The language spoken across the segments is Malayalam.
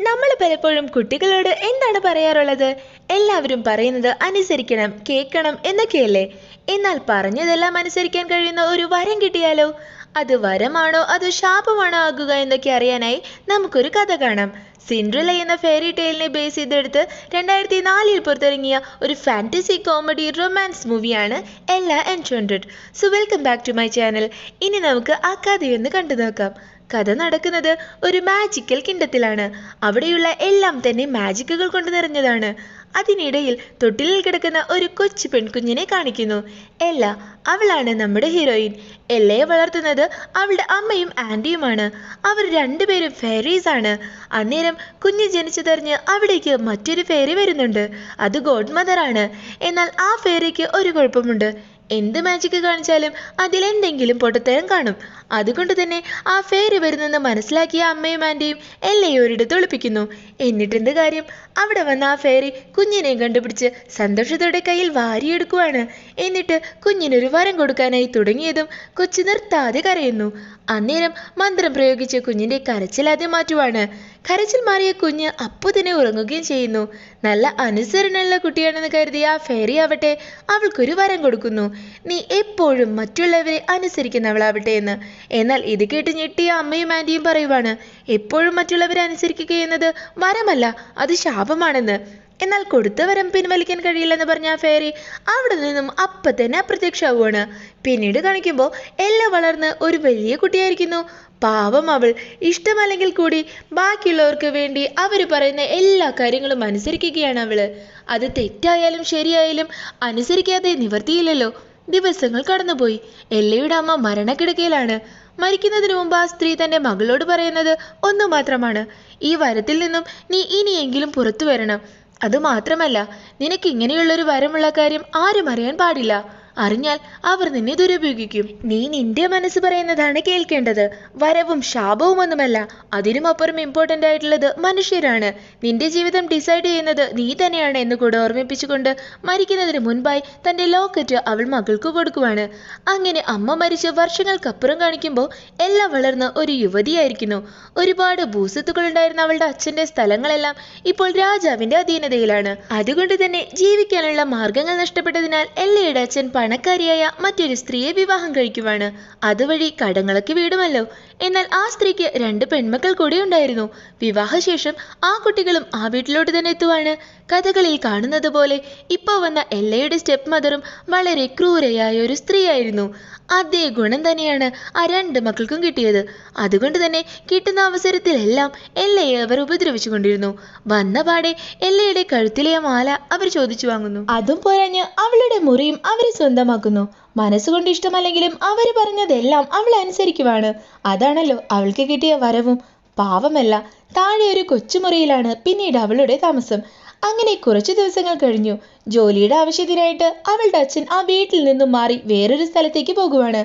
നമ്മൾ പലപ്പോഴും കുട്ടികളോട് എന്താണ് പറയാറുള്ളത്? എല്ലാവരും പറയുന്നത് അനുസരിക്കണം, കേൾക്കണം എന്നൊക്കെയല്ലേ? എന്നാൽ പറഞ്ഞതെല്ലാം അനുസരിക്കാൻ കഴിയുന്ന ഒരു വരം കിട്ടിയാലോ? അത് വരമാണോ അതോ ശാപമാണോ ആകുക എന്നൊക്കെ അറിയാനായി നമുക്കൊരു കഥ കാണാം. സിൻഡ്രല്ല എന്ന ഫെയറി ടെയിലിനെ ബേസ് ചെയ്തെടുത്ത് 2004 പുറത്തിറങ്ങിയ ഒരു ഫാന്റസി കോമഡി റൊമാൻസ് മൂവിയാണ് Ella enchanted. So welcome back to my channel. ഇനി നമുക്ക് ആ കഥയൊന്ന് കണ്ടു നോക്കാം. കഥ നടക്കുന്നത് ഒരു മാജിക്കൽ കിണ്ടത്തിലാണ്. അവിടെയുള്ള എല്ലാം തന്നെ മാജിക്കുകൾ കൊണ്ട് നിറഞ്ഞതാണ്. അതിനിടയിൽ തൊട്ടിലിൽ കിടക്കുന്ന ഒരു കൊച്ചു പെൺകുഞ്ഞിനെ കാണിക്കുന്നു. എല്ല, അവളാണ് നമ്മുടെ ഹീറോയിൻ. എല്ലയെ വളർത്തുന്നത് അവളുടെ അമ്മയും ആൻറ്റിയുമാണ്. അവർ രണ്ടുപേരും ഫെയറീസ് ആണ്. അന്നേരം കുഞ്ഞ് ജനിച്ചതറിഞ്ഞ് അവിടേക്ക് മറ്റൊരു ഫെയറി വരുന്നുണ്ട്. അത് ഗോഡ് മദർ ആണ്. എന്നാൽ ആ ഫെയറിക്ക് ഒരു കുഴപ്പമുണ്ട്. എന്ത് മാജിക് കാണിച്ചാലും അതിലെന്തെങ്കിലും പൊട്ടത്തരം കാണും. അതുകൊണ്ട് തന്നെ ആ ഫെയറി വരുന്നെന്ന് മനസ്സിലാക്കിയ അമ്മയും ആൻറ്റിയും എല്ലയെ ഒരിടത്ത് ഒളിപ്പിക്കുന്നു. എന്നിട്ടെന്ത് കാര്യം, അവിടെ വന്ന ആ ഫെയറി കുഞ്ഞിനെ കണ്ടുപിടിച്ച് സന്തോഷത്തോടെ കയ്യിൽ വാരിയെടുക്കുവാണ്. എന്നിട്ട് കുഞ്ഞിനൊരു വരം കൊടുക്കാനായി തുടങ്ങിയതും കൊച്ചു നിർത്താതെ കരയുന്നു. അന്നേരം മന്ത്രം പ്രയോഗിച്ച് കുഞ്ഞിന്റെ കരച്ചിൽ ആദ്യം മാറ്റുവാണ്. കരച്ചിൽ മാറിയ കുഞ്ഞ് അപ്പോൾ തന്നെ ഉറങ്ങുകയും ചെയ്യുന്നു. നല്ല അനുസരണയുള്ള കുട്ടിയാണെന്ന് കരുതിയ ആ ഫെയറി ആവട്ടെ അവൾക്കൊരു വരം കൊടുക്കുന്നു. നീ എപ്പോഴും മറ്റുള്ളവരെ അനുസരിക്കുന്നവളാവട്ടെ എന്ന്. എന്നാൽ ഇത് കേട്ട് ഞെട്ടിയ അമ്മയും ആൻറ്റിയും പറയുവാണ്, എപ്പോഴും മറ്റുള്ളവരെ അനുസരിക്കുക എന്നത് വരമല്ല, അത് ശാപമാണെന്ന്. എന്നാൽ കൊടുത്ത വരം പിൻവലിക്കാൻ കഴിയില്ലെന്ന് പറഞ്ഞ ആ ഫെയറി അവിടെ നിന്നും അപ്പം തന്നെ അപ്രത്യക്ഷമാവുകയാണ്. പിന്നീട് കാണിക്കുമ്പോൾ എല്ലാം വളർന്ന് ഒരു വലിയ കുട്ടിയായിരിക്കുന്നു. പാവം അവൾ. ഇഷ്ടമല്ലെങ്കിൽ കൂടി ബാക്കിയുള്ളവർക്ക് വേണ്ടി അവർ പറയുന്ന എല്ലാ കാര്യങ്ങളും അനുസരിക്കുകയാണ് അവള്. അത് തെറ്റായാലും ശരിയായാലും അനുസരിക്കാതെ നിവർത്തിയില്ലല്ലോ. ദിവസങ്ങൾ കടന്നുപോയി. എല്ലയുടെ അമ്മ മരണക്കിടക്കയിലാണ്. മരിക്കുന്നതിന് മുമ്പ് ആ സ്ത്രീ തന്റെ മകളോട് പറയുന്നത് ഒന്നു മാത്രമാണ്, ഈ വരത്തിൽ നിന്നും നീ ഇനിയെങ്കിലും പുറത്തു വരണം. അതുമാത്രമല്ല, നിനക്ക് ഇങ്ങനെയുള്ളൊരു വരമുള്ള കാര്യം ആരും അറിയാൻ പാടില്ല. അറിഞ്ഞാൽ അവർ നിന്നെ ദുരുപയോഗിക്കും. നീ നിന്റെ മനസ്സ് പറയുന്നതാണ് കേൾക്കേണ്ടത്. വരവും ശാപവും ഒന്നുമല്ല. അതിനുമപ്പുറം ഇമ്പോർട്ടൻ്റ് ആയിട്ടുള്ളത് മനുഷ്യരാണ്. നിന്റെ ജീവിതം ഡിസൈഡ് ചെയ്യുന്നത് നീ തന്നെയാണ് എന്ന് കൂടെ ഓർമ്മിപ്പിച്ചുകൊണ്ട് മരിക്കുന്നതിന് മുൻപായി തൻ്റെ ലോക്കറ്റ് അവൾ മകൾക്ക് കൊടുക്കുവാണ്. അങ്ങനെ അമ്മ മരിച്ച് വർഷങ്ങൾക്കപ്പുറം കാണിക്കുമ്പോൾ എല്ലാം വളർന്ന് ഒരു യുവതിയായിരിക്കുന്നു. ഒരുപാട് ഭൂസ്വത്തുക്കൾ ഉണ്ടായിരുന്ന അവളുടെ അച്ഛൻ്റെ സ്ഥലങ്ങളെല്ലാം ഇപ്പോൾ രാജാവിൻ്റെ അധീനതയിലാണ്. അതുകൊണ്ട് തന്നെ ജീവിക്കാനുള്ള മാർഗങ്ങൾ നഷ്ടപ്പെട്ടതിനാൽ എല്ലയുടെ അച്ഛൻ പണക്കാരിയായ മറ്റൊരു സ്ത്രീയെ വിവാഹം കഴിക്കുവാണ്. അതുവഴി കടങ്ങളൊക്കെ വീടുമല്ലോ. എന്നാൽ ആ സ്ത്രീക്ക് 2 പെൺമക്കൾ കൂടി ഉണ്ടായിരുന്നു. വിവാഹശേഷം ആ കുട്ടികളും ആ വീട്ടിലോട്ട് തന്നെ എത്തുവാണ്. കഥകളിൽ കാണുന്നത് പോലെ ഇപ്പോൾ വന്ന എല്ലയുടെ സ്റ്റെപ്പ് മദറും വളരെ ക്രൂരയായ ഒരു സ്ത്രീയായിരുന്നു. അതേ ഗുണം തന്നെയാണ് ആ 2 മക്കൾക്കും കിട്ടിയത്. അതുകൊണ്ട് തന്നെ കിട്ടുന്ന അവസരത്തിലെല്ലാം എല്ലയെ അവർ ഉപദ്രവിച്ചു കൊണ്ടിരുന്നു. വന്ന പാടെ എല്ലയുടെ കഴുത്തിലെ മാല അവർ ചോദിച്ചു വാങ്ങുന്നു. അതും പോരാഞ്ഞ് അവളുടെ മുറിയും അവർ സ്വന്തമാക്കുന്നു. മനസ്സുകൊണ്ട് ഇഷ്ടമല്ലെങ്കിലും അവർ പറഞ്ഞതെല്ലാം അവൾ അനുസരിക്കുവാണ്. അതാണല്ലോ അവൾക്ക് കിട്ടിയ വരവും. പാവമല്ല, താഴെ ഒരു കൊച്ചുമുറിയിലാണ് പിന്നീട് അവളുടെ താമസം. അങ്ങനെ കുറച്ചു ദിവസങ്ങൾ കഴിഞ്ഞു. ജോലിയുടെ ആവശ്യത്തിനായിട്ട് അവളുടെ അച്ഛൻ ആ വീട്ടിൽ നിന്നും മാറി വേറൊരു സ്ഥലത്തേക്ക് പോകുവാണ്.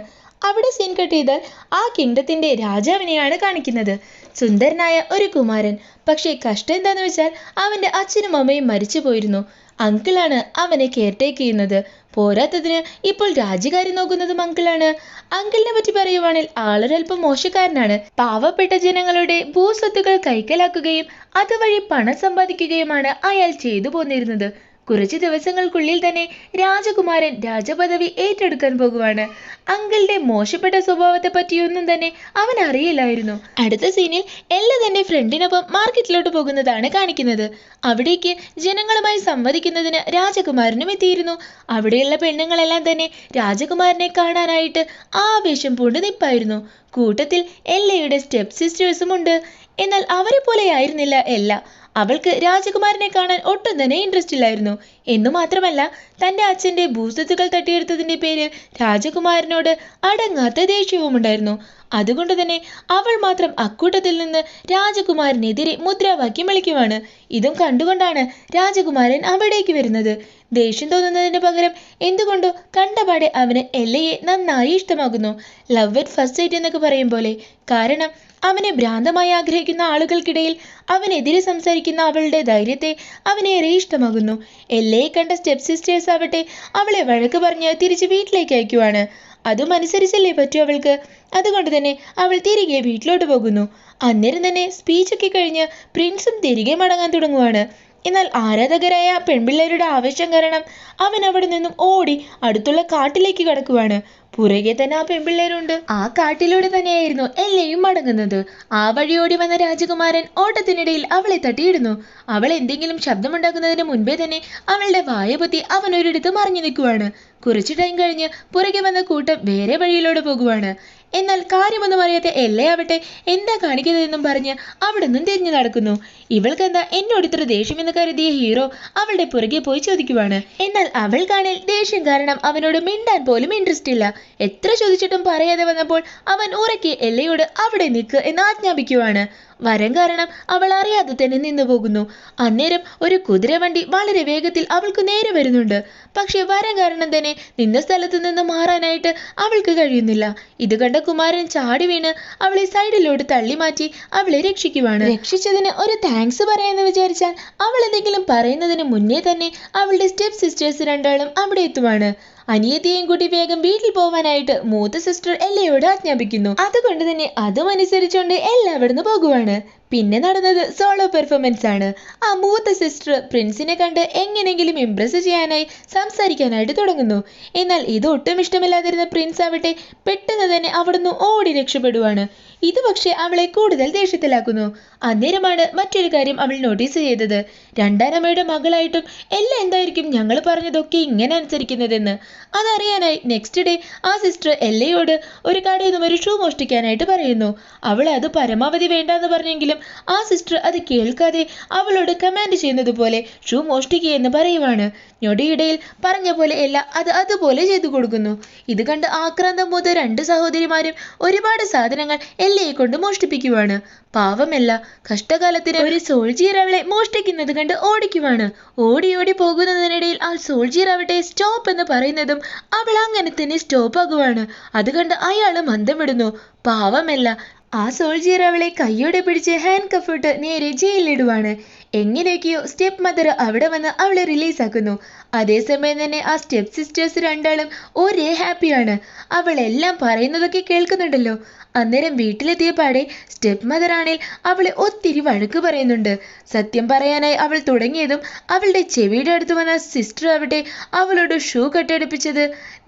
അവിടെ സീൻ കട്ട് ചെയ്താൽ ആ കിങ്ഡത്തിന്റെ രാജാവിനെയാണ് കാണിക്കുന്നത്. സുന്ദരനായ ഒരു കുമാരൻ. പക്ഷേ കഷ്ടം എന്താന്ന് വെച്ചാൽ അവന്റെ അച്ഛനും അമ്മയും മരിച്ചു പോയിരുന്നു. അങ്കിളാണ് അവനെ കെയർടേക്ക് ചെയ്യുന്നത്. പോരാത്തതിന് ഇപ്പോൾ രാജ്യകാര്യം നോക്കുന്നതും അങ്കിളാണ്. അങ്കിളിനെ പറ്റി പറയുവാണെങ്കിൽ ആളൊരൽപ്പം മോശക്കാരനാണ്. പാവപ്പെട്ട ജനങ്ങളുടെ ഭൂസ്വത്തുക്കൾ കൈക്കലാക്കുകയും അതുവഴി പണം സമ്പാദിക്കുകയുമാണ് അയാൾ ചെയ്തു പോന്നിരുന്നത്. കുറച്ച് ദിവസങ്ങൾക്കുള്ളിൽ തന്നെ രാജകുമാരൻ രാജപദവി ഏറ്റെടുക്കാൻ പോകുവാണ്. അങ്കിളുടെ മോശപ്പെട്ട സ്വഭാവത്തെ പറ്റിയൊന്നും തന്നെ അവൻ അറിയില്ലായിരുന്നു. അടുത്ത സീനിൽ എല്ല തന്റെ ഫ്രണ്ടിനൊപ്പം മാർക്കറ്റിലോട്ട് പോകുന്നതാണ് കാണിക്കുന്നത്. അവിടേക്ക് ജനങ്ങളുമായി സംവദിക്കുന്നതിന് രാജകുമാരനും എത്തിയിരുന്നു. അവിടെയുള്ള പെണ്ണുങ്ങളെല്ലാം തന്നെ രാജകുമാരനെ കാണാനായിട്ട് ആവേശം പൂണ്ട് നിപ്പായിരുന്നു. കൂട്ടത്തിൽ എല്ലയുടെ സ്റ്റെപ്പ് സിസ്റ്റേഴ്സും ഉണ്ട്. എന്നാൽ അവരെ പോലെ ആയിരുന്നില്ല എല്ല. അവൾക്ക് രാജകുമാരനെ കാണാൻ ഒട്ടും തന്നെ ഇൻട്രസ്റ്റ് ഇല്ലായിരുന്നു. എന്നു മാത്രമല്ല, തൻ്റെ അച്ഛൻ്റെ ഭൂസ്വത്തുക്കൾ തട്ടിയെടുത്തതിൻ്റെ പേരിൽ രാജകുമാരനോട് അടങ്ങാത്ത ദേഷ്യവും ഉണ്ടായിരുന്നു. അതുകൊണ്ട് തന്നെ അവൾ മാത്രം അക്കൂട്ടത്തിൽ നിന്ന് രാജകുമാരനെതിരെ മുദ്രാവാക്യം വിളിക്കുവാണ്. ഇതും കണ്ടുകൊണ്ടാണ് രാജകുമാരൻ അവിടേക്ക് വരുന്നത്. ദേഷ്യം തോന്നുന്നതിന് പകരം എന്തുകൊണ്ടോ കണ്ടപാടെ അവന് എല്ലയെ നന്നായി ഇഷ്ടമാകുന്നു. ലവ് അറ്റ് ഫസ്റ്റ് സൈറ്റ് എന്നൊക്കെ പറയും പോലെ. കാരണം അവനെ ഭ്രാന്തമായി ആഗ്രഹിക്കുന്ന ആളുകൾക്കിടയിൽ അവനെതിരെ സംസാരിക്കുന്ന അവളുടെ ധൈര്യത്തെ അവനേറെ ഇഷ്ടമാകുന്നു. എല്ലയെ കണ്ട സ്റ്റെപ്പ് സിസ്റ്റേഴ്സ് ആവട്ടെ അവളെ വഴക്ക് പറഞ്ഞ് തിരിച്ച് വീട്ടിലേക്ക് അയക്കുവാണ്. അതും അനുസരിച്ചല്ലേ പറ്റൂ അവൾക്ക്. അതുകൊണ്ട് തന്നെ അവൾ തിരികെ വീട്ടിലോട്ട് പോകുന്നു. അന്നേരം തന്നെ സ്പീച്ചൊക്കെ കഴിഞ്ഞ് പ്രിൻസും തിരികെ മടങ്ങാൻ തുടങ്ങുവാണ്. എന്നാൽ ആരാധകരായ പെൺപിള്ളേരുടെ ആവേശം കാരണം അവൻ അവിടെ നിന്നും ഓടി അടുത്തുള്ള കാട്ടിലേക്ക് കടക്കുവാണ്. പുറകെ തന്നെ ആ പെൺപിള്ളേരുണ്ട്. ആ കാട്ടിലൂടെ തന്നെയായിരുന്നു എല്ലയും മടങ്ങുന്നത്. ആ വഴി ഓടി വന്ന രാജകുമാരൻ ഓട്ടത്തിനിടയിൽ അവളെ തട്ടിയിടുന്നു. അവൾ എന്തെങ്കിലും ശബ്ദമുണ്ടാക്കുന്നതിന് മുൻപേ തന്നെ അവളുടെ വായ പൊത്തി അവൻ ഒരിടത്ത് മറിഞ്ഞു നിൽക്കുവാണ്. കുറച്ചു ടൈം കഴിഞ്ഞ് പുറകെ വന്ന കൂട്ടം വേറെ വഴിയിലൂടെ പോകുവാണ്. എന്നാൽ കാര്യമൊന്നും അറിയാത്ത എല്ലയാവട്ടെ എന്താ കാണിക്കുന്നതെന്നും പറഞ്ഞ് അവിടെ നിന്നും തിരിഞ്ഞു നടക്കുന്നു. ഇവൾക്കെന്താ എന്നോട് ഇത്ര ദേഷ്യമെന്ന് കരുതിയ ഹീറോ അവളുടെ പുറകെ പോയി ചോദിക്കുവാണ്. എന്നാൽ അവൾക്കാണെങ്കിൽ ദേഷ്യം കാരണം അവനോട് മിണ്ടാൻ പോലും ഇൻട്രസ്റ്റ് ഇല്ല. എത്ര ചോദിച്ചിട്ടും പറയാതെ വന്നപ്പോൾ അവൻ ഉറക്കെ എല്ലയോട് അവിടെ നിൽക്ക് എന്ന് ആജ്ഞാപിക്കുവാണ്. വരം കാരണം അവൾ അറിയാതെ തന്നെ നിന്നു പോകുന്നു. അന്നേരം ഒരു കുതിരവണ്ടി വളരെ വേഗത്തിൽ അവൾക്ക് നേരെ വരുന്നുണ്ട്. പക്ഷെ വരം കാരണം തന്നെ നിന്ന സ്ഥലത്ത് നിന്ന് മാറാനായിട്ട് അവൾക്ക് കഴിയുന്നില്ല. ഇത് കണ്ട കുമാരൻ ചാടി വീണ് അവളെ സൈഡിലോട്ട് തള്ളി മാറ്റി അവളെ രക്ഷിക്കുവാണ്. രക്ഷിച്ചതിന് ഒരു താങ്ക്സ് പറയാന്ന് വിചാരിച്ചാൽ അവൾ എന്തെങ്കിലും പറയുന്നതിന് മുന്നേ തന്നെ അവളുടെ സ്റ്റെപ്പ് സിസ്റ്റേഴ്സ് രണ്ടാളും അവിടെ എത്തുവാണ്. അനിയത്തിയെയും കൂട്ടി വേഗം വീട്ടിൽ പോവാനായിട്ട് മൂത്ത സിസ്റ്റർ എല്ലയോട് ആജ്ഞാപിക്കുന്നു. അതുകൊണ്ട് തന്നെ അതും അനുസരിച്ചുകൊണ്ട് എല്ല അവിടുന്ന് പോകുവാണ്. പിന്നെ നടന്നത് സോളോ പെർഫോമൻസ് ആണ്. ആ മൂത്ത സിസ്റ്റർ പ്രിൻസിനെ കണ്ട് എങ്ങനെയെങ്കിലും ഇംപ്രസ് ചെയ്യാനായി സംസാരിക്കാനായിട്ട് തുടങ്ങുന്നു. എന്നാൽ ഇത് ഒട്ടും ഇഷ്ടമില്ലാതിരുന്ന പ്രിൻസ് ആവട്ടെ പെട്ടെന്ന് തന്നെ അവിടുന്ന് ഓടി രക്ഷപ്പെടുവാണ്. ഇത് പക്ഷെ അവളെ കൂടുതൽ ദേഷ്യത്തിലാക്കുന്നു. അന്നേരമാണ് മറ്റൊരു കാര്യം അവൾ നോട്ടീസ് ചെയ്തത്. രണ്ടാനമ്മയുടെ മകളായിട്ടും എല്ലാം എന്തായിരിക്കും ഞങ്ങൾ പറഞ്ഞതൊക്കെ ഇങ്ങനെ അനുസരിക്കുന്നതെന്ന്. അതറിയാനായി നെക്സ്റ്റ് ഡേ ആ സിസ്റ്റർ എല്ലയോട് ഒരു കടയിൽ നിന്നും ഒരു ഷൂ മോഷ്ടിക്കാനായിട്ട് പറയുന്നു. അവൾ അത് പരമാവധി വേണ്ടെന്ന് പറഞ്ഞെങ്കിലും ആ സിസ്റ്റർ അത് കേൾക്കാതെ അവളോട് കമാൻഡ് ചെയ്യുന്നത് പോലെ ഷൂ മോഷ്ടിക്കുകയെന്ന് പറയുവാണ്. ഞൊടിയിടയിൽ പറഞ്ഞ പോലെ എല്ല അത് അതുപോലെ ചെയ്തു കൊടുക്കുന്നു. ഇത് കണ്ട് ആക്രാന്തം മൂത്ത രണ്ട് സഹോദരിമാരും ഒരുപാട് സാധനങ്ങൾ എല്ലയെ കൊണ്ട് മോഷ്ടിപ്പിക്കുവാണ്. പാവമല്ല കഷ്ടകാലത്തിന് ഒരു സോൾജിയർ അവളെ മോഷ്ടിക്കുന്നത് കണ്ട് ഓടിക്കുവാണ്. ഓടി ഓടി പോകുന്നതിനിടയിൽ ആ സോൾജിയർ ആവട്ടെ സ്റ്റോപ്പ് എന്ന് പറയുന്നതും അവൾ അങ്ങനെ തന്നെ സ്റ്റോപ്പ് ആകുവാണ്. അത് കണ്ട് അയാൾ മന്ദം വിടുന്നു. പാവമല്ല ആ സോൾജിയർ അവളെ കയ്യോടെ പിടിച്ച് ഹാൻഡ് കഫ് ഇട്ട് നേരെ ജയിലിലിടുവാണ്. എങ്ങനെയൊക്കെയോ സ്റ്റെപ്പ് മദർ അവിടെ വന്ന് അവളെ റിലീസ് ആക്കുന്നു. അതേസമയം തന്നെ ആ സ്റ്റെപ്പ് സിസ്റ്റേഴ്സ് രണ്ടാളും ഒരേ ഹാപ്പിയാണ്. അവൾ എല്ലാം പറയുന്നതൊക്കെ കേൾക്കുന്നുണ്ടല്ലോ. അന്നേരം വീട്ടിലെത്തിയ പാടെ സ്റ്റെപ്പ് മദർ ആണെങ്കിൽ അവളെ ഒത്തിരി വഴക്ക് പറയുന്നുണ്ട്. സത്യം പറയാനായി അവൾ തുടങ്ങിയതും അവളുടെ ചെവിയുടെ അടുത്ത് വന്ന സിസ്റ്റർ ആവട്ടെ അവളോട് ഷൂ കെട്ടടിപ്പിച്ചത്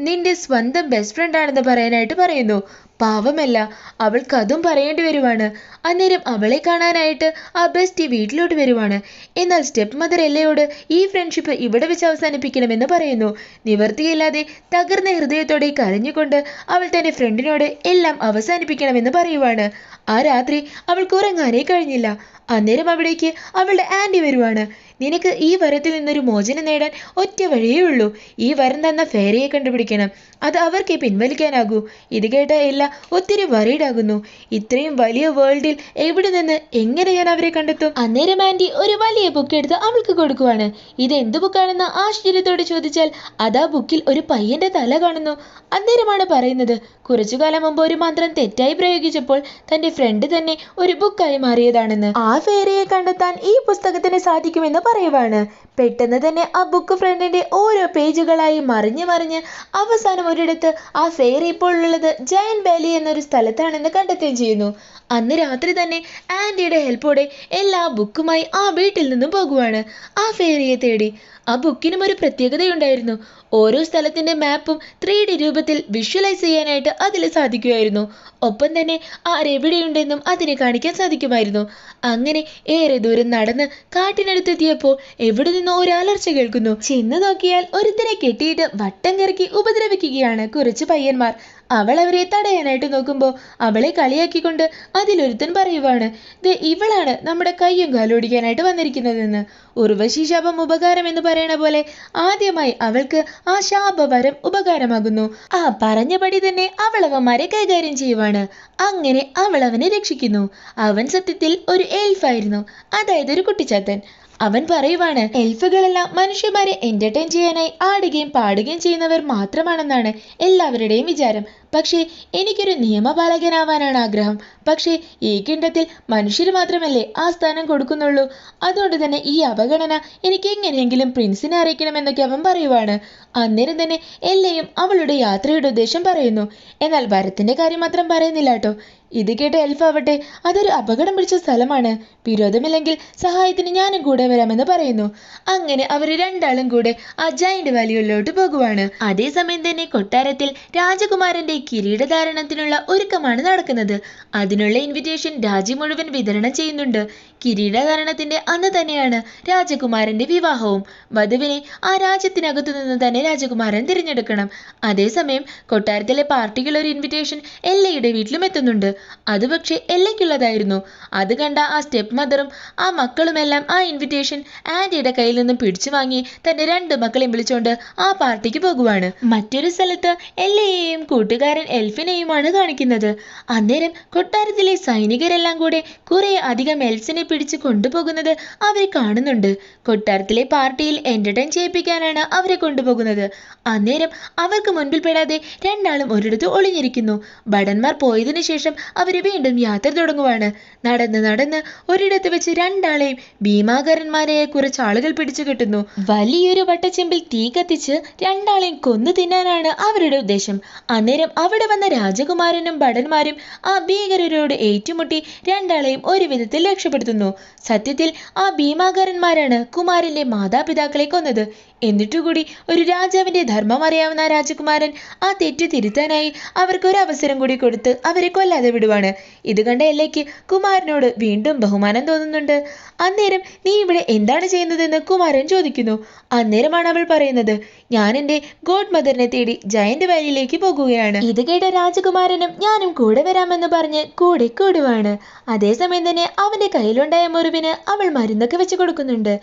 നിന്റെ സ്വന്തം ബെസ്റ്റ് ഫ്രണ്ട് ആണെന്ന് പറയാനായിട്ട് പറയുന്നു. പാവമല്ല അവൾക്ക് അതും പറയേണ്ടി വരുവാണ്. അന്നേരം അവളെ കാണാനായിട്ട് ആ ബെസ്റ്റി വീട്ടിലോട്ട് വരുവാണ്. എന്നാൽ സ്റ്റെപ്പ് മദർ എല്ലയോട് ഈ ഫ്രണ്ട്ഷിപ്പ് ഇവിടെ വെച്ച് അവസാനിപ്പിക്കണമെന്ന് പറയുന്നു. നിവർത്തിയില്ലാതെ തകർന്ന ഹൃദയത്തോടെ കരഞ്ഞുകൊണ്ട് അവൾ തന്റെ ഫ്രണ്ടിനോട് എല്ലാം അവസാനിപ്പിക്കണമെന്ന് പറയുവാണ്. ആ രാത്രി അവൾക്ക് ഉറങ്ങാനേ കഴിഞ്ഞില്ല. അന്നേരം അവിടേക്ക് അവളുടെ ആന്റി വരുവാണ്. നിനക്ക് ഈ വരത്തിൽ നിന്നൊരു മോചനം നേടാൻ ഒറ്റ വഴിയേ ഉള്ളൂ. ഈ വരം തന്ന ഫെയറിയെ കണ്ടുപിടിക്കണം. അത് അവർക്ക് പിൻവലിക്കാനാകൂ. ഇത് കേട്ട എല്ല ഒത്തിരി വറീഡാകുന്നു. ഇത്രയും വലിയ വേൾഡിൽ എവിടെ നിന്ന് എങ്ങനെ ഞാൻ അവരെ കണ്ടെത്തും? അന്നേരം ആന്റി ഒരു വലിയ ബുക്ക് എടുത്ത് അവൾക്ക് കൊടുക്കുവാണ്. ഇത് എന്ത് ബുക്കാണെന്ന് ആശ്ചര്യത്തോടെ ചോദിച്ചാൽ അതാ ബുക്കിൽ ഒരു പയ്യന്റെ തല കാണുന്നു. അന്നേരമാണ് പറയുന്നത് കുറച്ചു കാലം മുമ്പ് ഒരു മന്ത്രം തെറ്റായി പ്രയോഗിച്ചപ്പോൾ തന്റെ ഫ്രണ്ട് തന്നെ ഒരു ബുക്കായി മാറിയതാണെന്ന്. ആ ഫെയറിയെ കണ്ടെത്താൻ ഈ പുസ്തകത്തിന് സാധിക്കുമെന്ന് പറയുവാണ്. പെട്ടെന്ന് തന്നെ ആ ബുക്ക് ഫ്രണ്ടിന്റെ ഓരോ പേജുകളായി മറിഞ്ഞ് മറിഞ്ഞ് അവസാനം ഒരിടത്ത് ആ ഫെയറി ഇപ്പോൾ ഉള്ളത് ജയന്റ് വാലി എന്നൊരു സ്ഥലത്താണെന്ന് കണ്ടെത്തുകയും ചെയ്യുന്നു. അന്ന് രാത്രി തന്നെ ആന്റിയുടെ ഹെൽപ്പോടെ എല്ലാ ബുക്കുമായി ആ വീട്ടിൽ നിന്നും പോകുവാണ് ആ ഫെയറിയെ തേടി. ആ ബുക്കിനും ഒരു പ്രത്യേകതയുണ്ടായിരുന്നു. ഓരോ സ്ഥലത്തിന്റെ മാപ്പും 3D രൂപത്തിൽ വിഷ്വലൈസ് ചെയ്യാനായിട്ട് അതിൽ സാധിക്കുമായിരുന്നു. ഒപ്പം തന്നെ ആരെവിടെയുണ്ടെന്നും അതിനെ കാണിക്കാൻ സാധിക്കുമായിരുന്നു. അങ്ങനെ ഏറെ ദൂരം നടന്ന് കാട്ടിനടുത്തെത്തിയപ്പോൾ എവിടെ നിന്നോ ഒരു അലർച്ച കേൾക്കുന്നു. ചെന്ന് നോക്കിയാൽ ഒരുത്തരെ കെട്ടിയിട്ട് വട്ടം കറക്കി ഉപദ്രവിക്കുകയാണ് കുറച്ച് പയ്യന്മാർ. അവൾ അവരെ തടയാനായിട്ട് നോക്കുമ്പോൾ അവളെ കളിയാക്കിക്കൊണ്ട് അതിലൊരുത്തൻ പറയുവാണ്, ദേ ഇവളാണ് നമ്മുടെ കയ്യും കാലോടിക്കാനായിട്ട് വന്നിരിക്കുന്നതെന്ന്. ഉർവശി ശാപം ഉപകാരം എന്ന് പറയണ പോലെ ആദ്യമായി അവൾക്ക് ആ ശാപവരം ഉപകാരമാകുന്നു. ആ പറഞ്ഞപടി തന്നെ അവൾ അവന്മാരെ കൈകാര്യം ചെയ്യുവാണ്. അങ്ങനെ അവൾ അവനെ രക്ഷിക്കുന്നു. അവൻ സത്യത്തിൽ ഒരു എൽഫായിരുന്നു, അതായത് ഒരു കുട്ടിച്ചാത്തൻ. അവൻ പറയുവാണ് എൽഫുകളെല്ലാം മനുഷ്യന്മാരെ എന്റർടൈൻ ചെയ്യാനായി ആടുകയും പാടുകയും ചെയ്യുന്നവർ മാത്രമാണെന്നാണ് എല്ലാവരുടെയും വിചാരം. പക്ഷേ എനിക്കൊരു നിയമപാലകനാവാനാണ് ആഗ്രഹം. പക്ഷേ ഈ കിണ്ടത്തിൽ മനുഷ്യർ മാത്രമല്ലേ ആ സ്ഥാനം കൊടുക്കുന്നുള്ളൂ. അതുകൊണ്ട് തന്നെ ഈ അവഗണന എനിക്ക് എങ്ങനെയെങ്കിലും പ്രിൻസിനെ അറിയിക്കണമെന്നൊക്കെ അവൻ പറയുവാണ്. അന്നേരം തന്നെ എല്ലയും അവളുടെ യാത്രയുടെ ഉദ്ദേശം പറയുന്നു. എന്നാൽ ഭരത്തിന്റെ കാര്യം മാത്രം പറയുന്നില്ല കേട്ടോ. ഇത് കേട്ട എൽഫ് ആവട്ടെ, അതൊരു അപകടം പിടിച്ച സ്ഥലമാണ്, വിരോധമില്ലെങ്കിൽ സഹായത്തിന് ഞാനും കൂടെ വരാമെന്ന് പറയുന്നു. അങ്ങനെ അവർ രണ്ടാളും കൂടെ ആ ജയന്റ് വാലിയിലോട്ട് പോകുവാണ്. അതേസമയം തന്നെ കൊട്ടാരത്തിൽ രാജകുമാരന്റെ കിരീടധാരണത്തിനുള്ള ഒരുക്കമാണ് നടക്കുന്നത്. അതിനുള്ള ഇൻവിറ്റേഷൻ രാജ്യം മുഴുവൻ വിതരണം ചെയ്യുന്നുണ്ട്. കിരീടധാരണത്തിന്റെ അന്ന് തന്നെയാണ് രാജകുമാരന്റെ വിവാഹവും. വധുവിനെ ആ രാജ്യത്തിനകത്തു നിന്ന് തന്നെ രാജകുമാരൻ തിരഞ്ഞെടുക്കണം. അതേസമയം കൊട്ടാരത്തിലെ പാർട്ടിക്കുള്ള ഒരു ഇൻവിറ്റേഷൻ എല്ലയുടെ വീട്ടിലും എത്തുന്നുണ്ട്. അത് പക്ഷേ എല്ലയ്ക്കുള്ളതായിരുന്നു. അത് കണ്ട ആ സ്റ്റെപ്പ് മദറും ആ മക്കളുമെല്ലാം ആ ഇൻവിറ്റേഷൻ ആന്റിയുടെ കയ്യിൽ നിന്നും പിടിച്ചു വാങ്ങി തന്റെ രണ്ട് മക്കളെയും വിളിച്ചുകൊണ്ട് ആ പാർട്ടിക്ക് പോകുവാണ്. മറ്റൊരു സ്ഥലത്ത് എല്ലയെയും കൂട്ടുകാരൻ എൽഫിനെയുമാണ് കാണിക്കുന്നത്. അന്നേരം കൊട്ടാരത്തിലെ സൈനികരെല്ലാം കൂടെ കുറെ അധികം എൽഫിനെ പിടിച്ചു കൊണ്ടുപോകുന്നത് അവർ കാണുന്നുണ്ട്. കൊട്ടാരത്തിലെ പാർട്ടിയിൽ എന്റർടൈൻ ചെയ്യിപ്പിക്കാനാണ് അവരെ കൊണ്ടുപോകുന്നത്. അന്നേരം അവർക്ക് മുൻപിൽ പെടാതെ രണ്ടാളും ഒരിടത്ത് ഒളിഞ്ഞിരിക്കുന്നു. ഭടന്മാർ പോയതിനു ശേഷം അവര് വീണ്ടും യാത്ര തുടങ്ങുവാണ്. നടന്ന് നടന്ന് ഒരിടത്ത് വെച്ച് രണ്ടാളെയും ഭീമാകാരന്മാരായ കുറച്ച് ആളുകൾ പിടിച്ചു കെട്ടുന്നു. വലിയൊരു വട്ടച്ചെമ്പിൽ തീ കത്തിച്ച് രണ്ടാളെയും കൊന്നു തിന്നാനാണ് അവരുടെ ഉദ്ദേശം. അന്നേരം അവിടെ വന്ന രാജകുമാരനും ഭടന്മാരും ആ ഭീകരരോട് ഏറ്റുമുട്ടി രണ്ടാളെയും ഒരു വിധത്തിൽ രക്ഷപ്പെടുത്തുന്നു. സത്യത്തിൽ ആ ഭീമാകാരന്മാരാണ് കുമാരന്റെ മാതാപിതാക്കളെ കൊന്നത്. എന്നിട്ടുകൂടി ഒരു രാജാവിന്റെ ധർമ്മം അറിയാവുന്ന രാജകുമാരൻ ആ തെറ്റ് തിരുത്താനായി അവർക്ക് ഒരു അവസരം കൂടി കൊടുത്ത് അവരെ കൊല്ലാതെ വിടുവാണ്. ഇത് കണ്ട എല്ലയ്ക്ക് കുമാരനോട് വീണ്ടും ബഹുമാനം തോന്നുന്നുണ്ട്. അന്നേരം നീ ഇവിടെ എന്താണ് ചെയ്യുന്നതെന്ന് കുമാരൻ ചോദിക്കുന്നു. അന്നേരമാണ് അവൾ പറയുന്നത്, ഞാൻ എൻ്റെ ഗോഡ് മദറിനെ തേടി ജയന്റ് വാലിയിലേക്ക് പോകുകയാണ്. ഇത് കേട്ട രാജകുമാരനും ഞാനും കൂടെ വരാമെന്ന് പറഞ്ഞ് കൂടെ കൂടുവാണ്. അതേസമയം തന്നെ അവന്റെ കയ്യിലുണ്ടായ മുറിവിന് അവൾ മരുന്നൊക്കെ വെച്ച് കൊടുക്കുന്നുണ്ട്.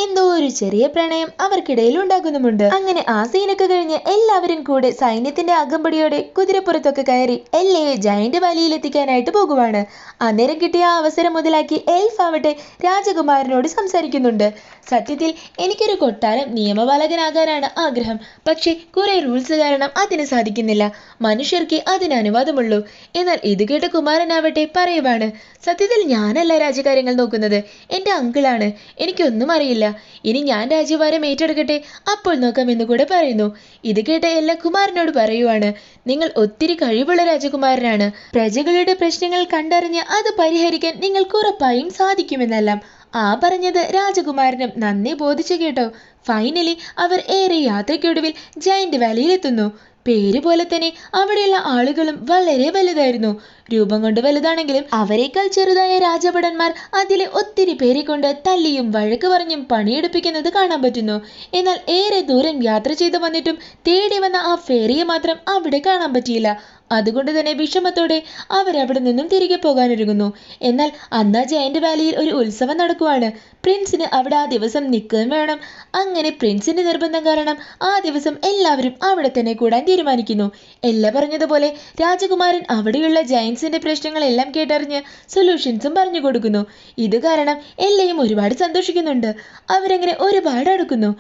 എന്തോ ഒരു ചെറിയ പ്രണയം അവർക്കിടയിൽ ഉണ്ടാകുന്നുമുണ്ട്. അങ്ങനെ ആ സീനൊക്കെ കഴിഞ്ഞ് എല്ലാവരും കൂടെ സൈന്യത്തിന്റെ അകമ്പടിയോടെ കുതിരപ്പുറത്തൊക്കെ കയറി എല്ലയെ ജയന്റ് വാലിയിൽ എത്തിക്കാനായിട്ട് പോകുവാണ്. അന്നേരം കിട്ടിയ ആ അവസരം മുതലാക്കി എൽഫ് ആവട്ടെ രാജകുമാരനോട് സംസാരിക്കുന്നുണ്ട്. സത്യത്തിൽ എനിക്കൊരു കൊട്ടാരം നിയമപാലകനാകാനാണ് ആഗ്രഹം. പക്ഷെ കുറെ റൂൾസ് കാരണം അതിന് സാധിക്കുന്നില്ല. മനുഷ്യർക്ക് അതിന് അനുവാദമുള്ളൂ. എന്നാൽ ഇത് കേട്ട കുമാരനാവട്ടെ പറയുവാണ്, സത്യത്തിൽ ഞാനല്ല രാജ്യകാര്യങ്ങൾ നോക്കുന്നത്, എൻ്റെ അങ്കിളാണ്. എനിക്കൊന്നും അറിയില്ല. ഇനി ഞാൻ രാജ്യഭാരം ഏറ്റെടുക്കട്ടെ, അപ്പോൾ നോക്കാം എന്ന് കൂടെ പറയുന്നു. ഇത് കേട്ട എല്ലാ കുമാരനോട് പറയുവാണ്, നിങ്ങൾ ഒത്തിരി കഴിവുള്ള രാജകുമാരനാണ്. പ്രജകളുടെ പ്രശ്നങ്ങൾ കണ്ടറിഞ്ഞ് അത് പരിഹരിക്കാൻ നിങ്ങൾക്ക് ഉറപ്പായും സാധിക്കുമെന്നെല്ലാം. ആ പറഞ്ഞത് രാജകുമാരനും നന്ദി ബോധിച്ചു കേട്ടോ. ഫൈനലി അവർ ഏറെ യാത്രയ്ക്കൊടുവിൽ ജയന്റ് വാലിയിൽ എത്തുന്നു. പേര് പോലെ തന്നെ അവിടെയുള്ള ആളുകളും വളരെ വലുതായിരുന്നു. രൂപം കൊണ്ട് വലുതാണെങ്കിലും അവരെക്കാൾ ചെറുതായ രാജഭടന്മാർ അതിലെ ഒത്തിരി പേരെ കൊണ്ട് തല്ലിയും വഴക്ക് പറഞ്ഞും പണിയെടുപ്പിക്കുന്നത് കാണാൻ പറ്റുന്നു. എന്നാൽ ഏറെ ദൂരം യാത്ര ചെയ്തു വന്നിട്ടും തേടി വന്ന ആ ഫേറിയെ മാത്രം അവിടെ കാണാൻ പറ്റിയില്ല. അതുകൊണ്ട് തന്നെ വിഷമത്തോടെ അവരവിടെ നിന്നും തിരികെ പോകാനൊരുങ്ങുന്നു. എന്നാൽ അന്ന് ജയന്റ് വാലിയിൽ ഒരു ഉത്സവം നടക്കുവാണ്. പ്രിൻസിന് അവിടെ ആ ദിവസം നിൽക്കുകയും വേണം. അങ്ങനെ പ്രിൻസിന്റെ നിർബന്ധം കാരണം ആ ദിവസം എല്ലാവരും അവിടെ തന്നെ കൂടാൻ തീരുമാനിക്കുന്നു. എല്ലാം പറഞ്ഞതുപോലെ രാജകുമാരൻ അവിടെയുള്ള ജയൻസിന്റെ പ്രശ്നങ്ങളെല്ലാം കേട്ടറിഞ്ഞ് സൊല്യൂഷൻസും പറഞ്ഞു കൊടുക്കുന്നു. ഇത് കാരണം എല്ലയും ഒരുപാട് സന്തോഷിക്കുന്നുണ്ട്. അവരങ്ങനെ ഒരുപാട് അടുക്കുന്നു.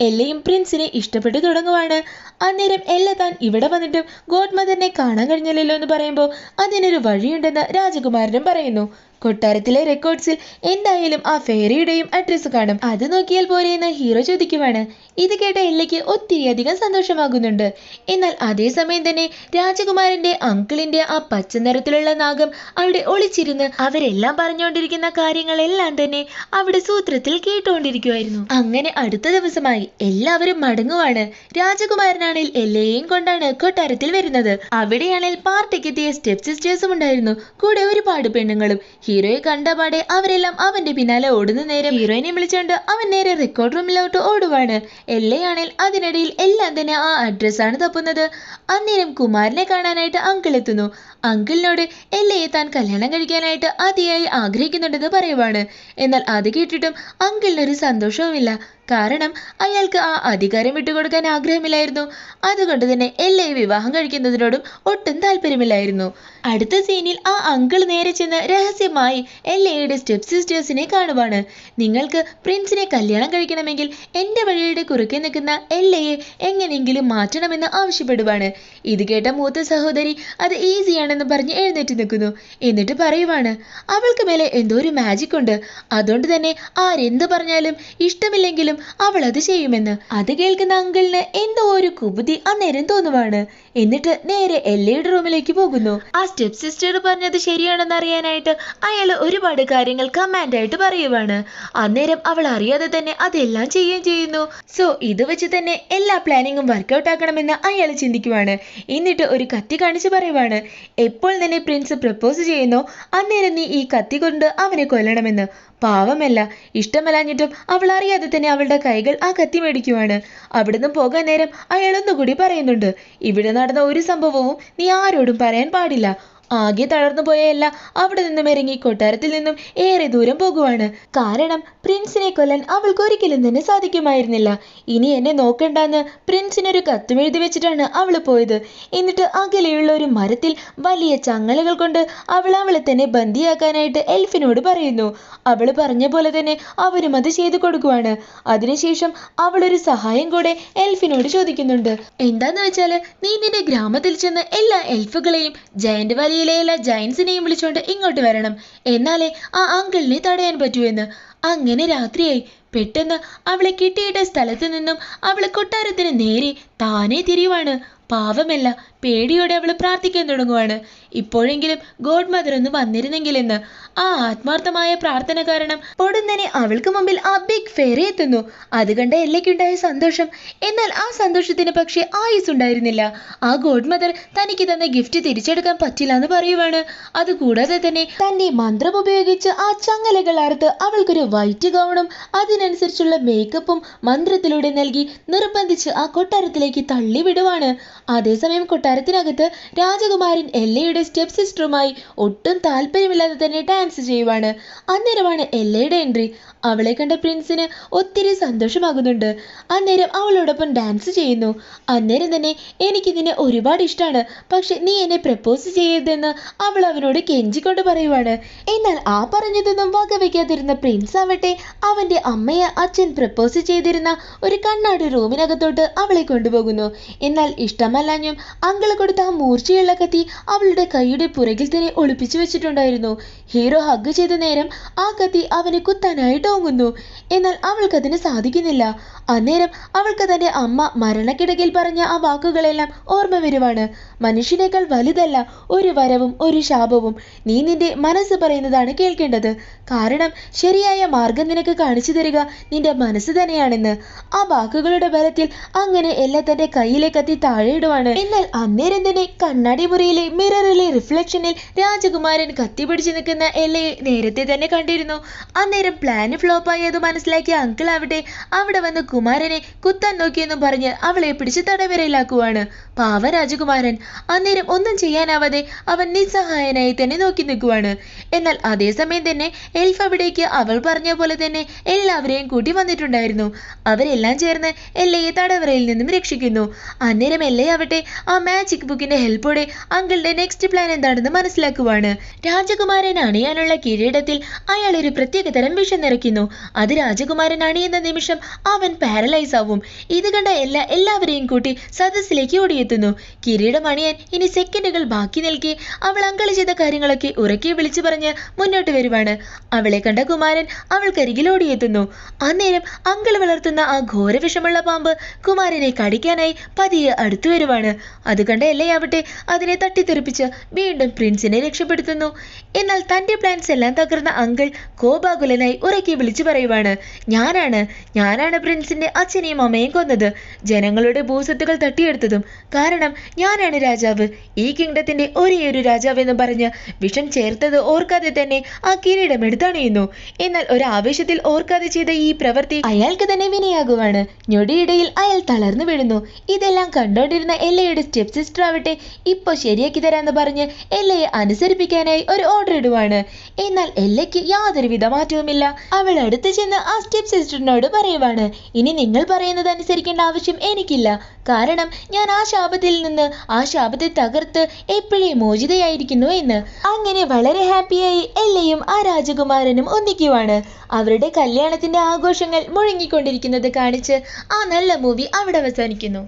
എല്ലയും പ്രിൻസിനെ ഇഷ്ടപ്പെട്ടു തുടങ്ങുവാണ്. അന്നേരം എല്ല താൻ ഇവിടെ വന്നിട്ടും ഗോഡ് മദറിനെ കാണാൻ കഴിഞ്ഞില്ലല്ലോ എന്ന് പറയുമ്പോൾ അതിനൊരു വഴിയുണ്ടെന്ന് രാജകുമാരനും പറയുന്നു. കൊട്ടാരത്തിലെ റെക്കോർഡ്സിൽ എന്തായാലും ആ ഫെയറിയുടെയും അഡ്രസ്സ് കാണും. അത് നോക്കിയാൽ പോരെയെന്ന് ഹീറോ ചോദിക്കുവാണ്. ഇത് കേട്ട എല്ലയ്ക്ക് ഒത്തിരിയധികം സന്തോഷമാകുന്നുണ്ട്. എന്നാൽ അതേസമയം തന്നെ രാജകുമാരന്റെ അങ്കിളിന്റെ ആ പച്ച നിറത്തിലുള്ള നാഗം അവിടെ ഒളിച്ചിരുന്ന് അവരെല്ലാം പറഞ്ഞുകൊണ്ടിരിക്കുന്ന കാര്യങ്ങളെല്ലാം തന്നെ അവിടെ സൂത്രത്തിൽ കേട്ടുകൊണ്ടിരിക്കുമായിരുന്നു. അങ്ങനെ അടുത്ത ദിവസമായി എല്ലാവരും മടങ്ങുവാണ്. രാജകുമാരനാണെങ്കിൽ എല്ലയെയും കൊണ്ടാണ് കൊട്ടാരത്തിൽ വരുന്നത്. അവിടെയാണെങ്കിൽ പാർട്ടിക്കെത്തിയ സ്റ്റെപ്പ് സിസ്റ്റേഴ്സും ഉണ്ടായിരുന്നു, കൂടെ ഒരുപാട് പെണ്ണുങ്ങളും. ഹീറോയെ കണ്ടപാടെ അവരെല്ലാം അവന്റെ പിന്നാലെ ഓടുന്ന നേരം ഹീറോയിനെ വിളിച്ചുകൊണ്ട് അവൻ നേരെ റെക്കോർഡ് റൂമിലോട്ട് ഓടുവാണ്. എല്ലയാണെങ്കിൽ അതിനിടയിൽ എല്ലാം തന്നെ ആ അഡ്രസ്സാണ് തപ്പുന്നത്. അന്നേരം കുമാരനെ കാണാനായിട്ട് അങ്കിൾ എത്തുന്നു. അങ്കിളിനോട് എല്ലയെ താൻ കല്യാണം കഴിക്കാനായിട്ട് അതിയായി ആഗ്രഹിക്കുന്നുണ്ടെന്ന് പറയുവാണ്. എന്നാൽ അത് കേട്ടിട്ടും അങ്കിളിനൊരു സന്തോഷവുമില്ല. കാരണം അയാൾക്ക് ആ അധികാരം വിട്ടുകൊടുക്കാൻ ആഗ്രഹമില്ലായിരുന്നു. അതുകൊണ്ട് തന്നെ എല്ലയെ വിവാഹം കഴിക്കുന്നതിനോടും ഒട്ടും താല്പര്യമില്ലായിരുന്നു. അടുത്ത സീനിൽ ആ അങ്കിൾ നേരെ ചെന്ന് രഹസ്യമായി എല്ലയുടെ സ്റ്റെപ്പ് സിസ്റ്റേഴ്സിനെ കാണുവാണ്. നിങ്ങൾക്ക് പ്രിൻസിനെ കല്യാണം കഴിക്കണമെങ്കിൽ എൻ്റെ വഴിയുടെ കുറുക്കെ നിൽക്കുന്ന എല്ലയെ എങ്ങനെയെങ്കിലും മാറ്റണമെന്ന് ആവശ്യപ്പെടുവാണ്. ഇത് കേട്ട മൂത്ത സഹോദരി അത് ഈസിയാണെന്ന് പറഞ്ഞ് എഴുന്നേറ്റ് നിൽക്കുന്നു. എന്നിട്ട് പറയുവാണ്, അവൾക്ക് മേലെ എന്തോ ഒരു മാജിക് ഉണ്ട്. അതുകൊണ്ട് തന്നെ ആരെന്ത് പറഞ്ഞാലും ഇഷ്ടമില്ലെങ്കിലും അവൾ അത് ചെയ്യുമെന്ന്. അത് കേൾക്കുന്ന അങ്കിളിന് എന്തോ ഒരു കുബുദ്ധി അന്നേരം തോന്നുവാണ്. എന്നിട്ട് നേരെ എല്ലയുടെ റൂമിലേക്ക് പോകുന്നു. ആ സ്റ്റെപ്പ് സിസ്റ്റർ പറഞ്ഞത് ശരിയാണെന്ന് അറിയാനായിട്ട് അയാൾ ഒരുപാട് കാര്യങ്ങൾ കമാൻഡായിട്ട് പറയുവാണ്. അന്നേരം അവൾ അറിയാതെ തന്നെ അതെല്ലാം ചെയ്യുകയും ചെയ്യുന്നു. സോ ഇത് വെച്ച് തന്നെ എല്ലാ പ്ലാനിങ്ങും വർക്കൗട്ട് ആക്കണമെന്ന് അയാൾ ചിന്തിക്കുവാണ്. എന്നിട്ട് ഒരു കത്തി കാണിച്ച് പറയുവാണ്, എപ്പോൾ തന്നെ പ്രിൻസ് പ്രപ്പോസ് ചെയ്യുന്നോ അന്നേരം നീ ഈ കത്തി കൊണ്ട് അവനെ കൊല്ലണമെന്ന്. പാവമല്ല, ഇഷ്ടമല്ലാഞ്ഞിട്ടും അവൾ അറിയാതെ തന്നെ അവളുടെ കൈകൾ ആ കത്തി മേടിക്കുവാണ്. അവിടുന്ന് പോകാൻ നേരം അയാൾ ഒന്നുകൂടി പറയുന്നുണ്ട്, ഇവിടെ നടന്ന ഒരു സംഭവവും നീ ആരോടും പറയാൻ പാടില്ല. ആകെ തളർന്നു പോയല്ല അവിടെ നിന്നും ഇറങ്ങി കൊട്ടാരത്തിൽ നിന്നും ഏറെ ദൂരം പോകുവാണ്. കാരണം പ്രിൻസിനെ കൊല്ലാൻ അവൾക്ക് ഒരിക്കലും തന്നെ സാധിക്കുമായിരുന്നില്ല. ഇനി എന്നെ നോക്കണ്ടെന്ന് പ്രിൻസിനൊരു കത്തുമെഴുതി വെച്ചിട്ടാണ് അവൾ പോയത്. എന്നിട്ട് അകലെയുള്ള ഒരു മരത്തിൽ വലിയ ചങ്ങലകൾ കൊണ്ട് അവളെ തന്നെ ബന്ദിയാക്കാനായിട്ട് എൽഫിനോട് പറയുന്നു. അവൾ പറഞ്ഞ പോലെ തന്നെ അവരും അത് ചെയ്തു കൊടുക്കുവാണ്. അതിനുശേഷം അവളൊരു സഹായം കൂടെ എൽഫിനോട് ചോദിക്കുന്നുണ്ട്. എന്താന്ന് വെച്ചാല് നീ നിന്റെ ഗ്രാമത്തിൽ ചെന്ന് എല്ലാ എൽഫുകളെയും ജയന്റ് വാലിയിലെ എല്ലാ ജയൻസിനെയും വിളിച്ചോണ്ട് ഇങ്ങോട്ട് വരണം. എന്നാലേ ആ അങ്കിളിനെ തടയാൻ പറ്റൂ എന്ന്. അങ്ങനെ രാത്രിയായി. പെട്ടെന്ന് അവളെ കിട്ടിയിട്ട സ്ഥലത്ത് നിന്നും അവളെ കൊട്ടാരത്തിന് നേരെ താനേ തിരിയുവാണ്. പാവമല്ല, പേടിയോടെ അവൾ പ്രാർത്ഥിക്കാൻ തുടങ്ങുവാണ്. ഇപ്പോഴെങ്കിലും ഗോഡ് മദർ ഒന്ന് വന്നിരുന്നെങ്കിലെന്ന്. ആ ആത്മാർത്ഥമായ പ്രാർത്ഥന കാരണം പൊടുന്നനെ അവൾക്ക് മുമ്പിൽ ആ ബിഗ് ഫെയറി എത്തുന്നു. അത് കണ്ട എല്ലയ്ക്കുണ്ടായ സന്തോഷം. എന്നാൽ ആ സന്തോഷത്തിന് പക്ഷേ ആയുസ് ഉണ്ടായിരുന്നില്ല. ആ ഗോഡ് മദർ തനിക്ക് തന്ന ഗിഫ്റ്റ് തിരിച്ചെടുക്കാൻ പറ്റില്ല എന്ന് പറയുവാണ്. അതുകൂടാതെ തന്നെ തന്റെ മന്ത്രം ഉപയോഗിച്ച് ആ ചങ്ങലകൾ അറുത്ത് അവൾക്കൊരു വൈറ്റ് ഗൗണും അതിനനുസരിച്ചുള്ള മേക്കപ്പും മന്ത്രത്തിലൂടെ നൽകി നിർബന്ധിച്ച് ആ കൊട്ടാരത്തിലേക്ക് തള്ളിവിടുവാണ്. അതേസമയം കൊട്ടാരത്തിനകത്ത് രാജകുമാരൻ എല്ലയുടെ സ്റ്റെപ്പ് സിസ്റ്ററുമായി ഒട്ടും താല്പര്യമില്ലാതെ തന്നെ ഡാൻസ് ചെയ്യുവാണ്. അന്നേരമാണ് എല്ലയുടെ എൻട്രി. അവളെ കണ്ട പ്രിൻസിന് ഒത്തിരി സന്തോഷമാകുന്നുണ്ട്. അന്നേരം അവളോടൊപ്പം ഡാൻസ് ചെയ്യുന്നു. അന്നേരം തന്നെ എനിക്ക് നിന്നെ ഒരുപാട് ഇഷ്ടമാണ്, പക്ഷെ നീ എന്നെ പ്രപ്പോസ് ചെയ്യരുതെന്ന് അവൾ അവനോട് കെഞ്ചിക്കൊണ്ട് പറയുവാണ്. എന്നാൽ ആ പറഞ്ഞതൊന്നും വകവയ്ക്കാതിരുന്ന പ്രിൻസ് ആവട്ടെ അവന്റെ അമ്മയെ അച്ഛൻ പ്രപ്പോസ് ചെയ്തിരുന്ന ഒരു കണ്ണാടി റൂമിനകത്തോട്ട് അവളെ കൊണ്ടുപോകുന്നു. എന്നാൽ ഇഷ്ടമല്ലാഞ്ഞും അങ്കിള് കൊടുത്ത ആ മൂർച്ചയുള്ള കത്തി അവളുടെ കൈയുടെ പുറകിൽ തന്നെ ഒളിപ്പിച്ചു വെച്ചിട്ടുണ്ടായിരുന്നു. ഹീറോ ഹഗ് ചെയ്ത നേരം ആ കത്തി അവനെ കുത്താനായിട്ട് ഓങ്ങുന്നു. എന്നാൽ അവൾക്കതിന് സാധിക്കുന്നില്ല. അന്നേരം അവൾക്ക് തന്റെ അമ്മ മരണക്കിടകയിൽ പറഞ്ഞ ആ വാക്കുകളെല്ലാം ഓർമ്മ വരുവാണ്. മനുഷ്യനേക്കാൾ വലുതല്ല ഒരു വരവും ഒരു ശാപവും. നീ നിന്റെ മനസ്സ് പറയുന്നതാണ് കേൾക്കേണ്ടത്. കാരണം ശരിയായ മാർഗം നിനക്ക് കാണിച്ചു തരിക നിന്റെ മനസ്സ് തന്നെയാണെന്ന്. ആ വാക്കുകളുടെ ബലത്തിൽ അങ്ങനെ എല്ലാം തന്റെ കയ്യിലെ കത്തി താഴെയിടുവാണ്. എന്നാൽ അന്നേരം തന്നെ കണ്ണാടി മുറിയിലെ മിററിലെ റിഫ്ലക്ഷനിൽ രാജകുമാരൻ കത്തി പിടിച്ചു നിൽക്കുന്ന എല്ലയെ നേരത്തെ തന്നെ കണ്ടിരുന്നു. അന്നേരം പ്ലാന് ഫ്ലോപ്പായി അത് മനസ്സിലാക്കിയ അങ്കിൾ ആവട്ടെ അവിടെ വന്ന് കുമാരനെ കുത്താൻ നോക്കിയെന്നും പറഞ്ഞ് അവളെ പിടിച്ച് തടവരയിലാക്കുവാണ്. പാവ രാജകുമാരൻ. അന്നേരം ഒന്നും ചെയ്യാനാവാതെ അവൻ നിസ്സഹായനായി തന്നെ നോക്കി നിൽക്കുവാണ്. എന്നാൽ അതേസമയം തന്നെ എൽഫ് അവിടേക്ക് അവൾ പറഞ്ഞ പോലെ തന്നെ എല്ലാവരെയും കൂട്ടി വന്നിട്ടുണ്ടായിരുന്നു. അവരെല്ലാം ചേർന്ന് എല്ലയെ തടവറയിൽ നിന്നും രക്ഷിക്കുന്നു. അന്നേരം എല്ലയാവട്ടെ ആ മാജിക് ബുക്കിന്റെ ഹെൽപ്പോടെ അങ്കിളുടെ നെക്സ്റ്റ് പ്ലാൻ എന്താണെന്ന് മനസ്സിലാക്കുവാണ്. രാജകുമാരൻ അണിയാനുള്ള കിരീടത്തിൽ അയാൾ ഒരു പ്രത്യേക തരം വിഷം നിറയ്ക്കുന്നു. അത് രാജകുമാരൻ അണിയുന്ന നിമിഷം അവൻ പാരലൈസ് ആവും. ഇത് കണ്ട എല്ലാവരെയും കൂട്ടി സദസ്സിലേക്ക് ഓടിയെത്തുന്നു. കിരീടം അണിയാൻ ഇനി സെക്കൻഡുകൾ ബാക്കി നിൽക്കെ അവൾ അങ്കിൾ ചെയ്ത കാര്യങ്ങളൊക്കെ ഉറക്കെ വിളിച്ചു പറഞ്ഞ് മുന്നോട്ട് വരുവാണ്. അവളെ കണ്ട കുമാരൻ അവൾക്കരികിൽ ഓടിയെത്തുന്നു. അന്നേരം അങ്കിൾ വളർത്തുന്ന ആ ഘോര വിഷമുള്ള പാമ്പ് കുമാരനെ കടിക്കാനായി പതിയെ അടുത്തു വരുവാണ്. അത് കണ്ട എല്ലയാവട്ടെ അതിനെ തട്ടിത്തെറിപ്പിച്ച് വീണ്ടും പ്രിൻസിനെ രക്ഷപ്പെടുത്തുന്നു. എന്നാൽ തന്റെ പ്ലാൻസ് എല്ലാം തകർന്ന അങ്കിൾ കോപാകുലനായി ഉറക്കെ വിളിച്ചു പറയുവാണ്, ഞാനാണ് പ്രിൻസിന്റെ അച്ഛനെയും അമ്മയും കൊന്നത്, ജനങ്ങളുടെ ഭൂസ്വത്തുകൾ തട്ടിയെടുത്തതും. കാരണം ഞാനാണ് രാജാവ്, ഈ കിങ്ഡത്തിന്റെ ഒരേയൊരു രാജാവ് എന്ന് പറഞ്ഞ് വിഷം ചേർത്തത് ഓർക്കാതെ തന്നെ ആ കിരീടം എടുത്തണിയുന്നു. എന്നാൽ ഒരു ആവേശത്തിൽ ഓർക്കാതെ ചെയ്ത ഈ പ്രവൃത്തി അയാൾക്ക് തന്നെ വിനയാകുവാണ്. ഞൊടിയിടയിൽ അയാൾ തളർന്നു വീഴുന്നു. ഇതെല്ലാം കണ്ടോണ്ടിരുന്ന എല്ലയുടെ സ്റ്റെപ്പ് സിസ്റ്റർ ആവട്ടെ ഇപ്പൊ ശരിയാക്കി തരാന്ന് പറഞ്ഞ് എല്ലയെ അനുസരിപ്പിക്കാനായി ഒരു ഓർഡർ ഇടുവാണ്. എന്നാൽ എല്ലയ്ക്ക് യാതൊരുവിധ മാറ്റവുമില്ല. അവൾ അടുത്ത് ചെന്ന് ആ സ്റ്റെപ്പ് സിസ്റ്ററിനോട് പറയുവാണ്, ഇനി നിങ്ങൾ പറയുന്നത് അനുസരിക്കേണ്ട ആവശ്യം എനിക്കില്ല. കാരണം ഞാൻ ആ ശാപത്തെ തകർത്ത് എപ്പോഴേ മോചിതയായിരിക്കുന്നു എന്ന്. അങ്ങനെ വളരെ ഹാപ്പിയായി എല്ലയും ആ രാജകുമാരനും ഒന്നിക്കുവാണ്. അവരുടെ കല്യാണത്തിന്റെ ആഘോഷങ്ങൾ മുഴങ്ങിക്കൊണ്ടിരിക്കുന്നത് കാണിച്ച് ആ നല്ല മൂവി അവിടെ അവസാനിക്കുന്നു.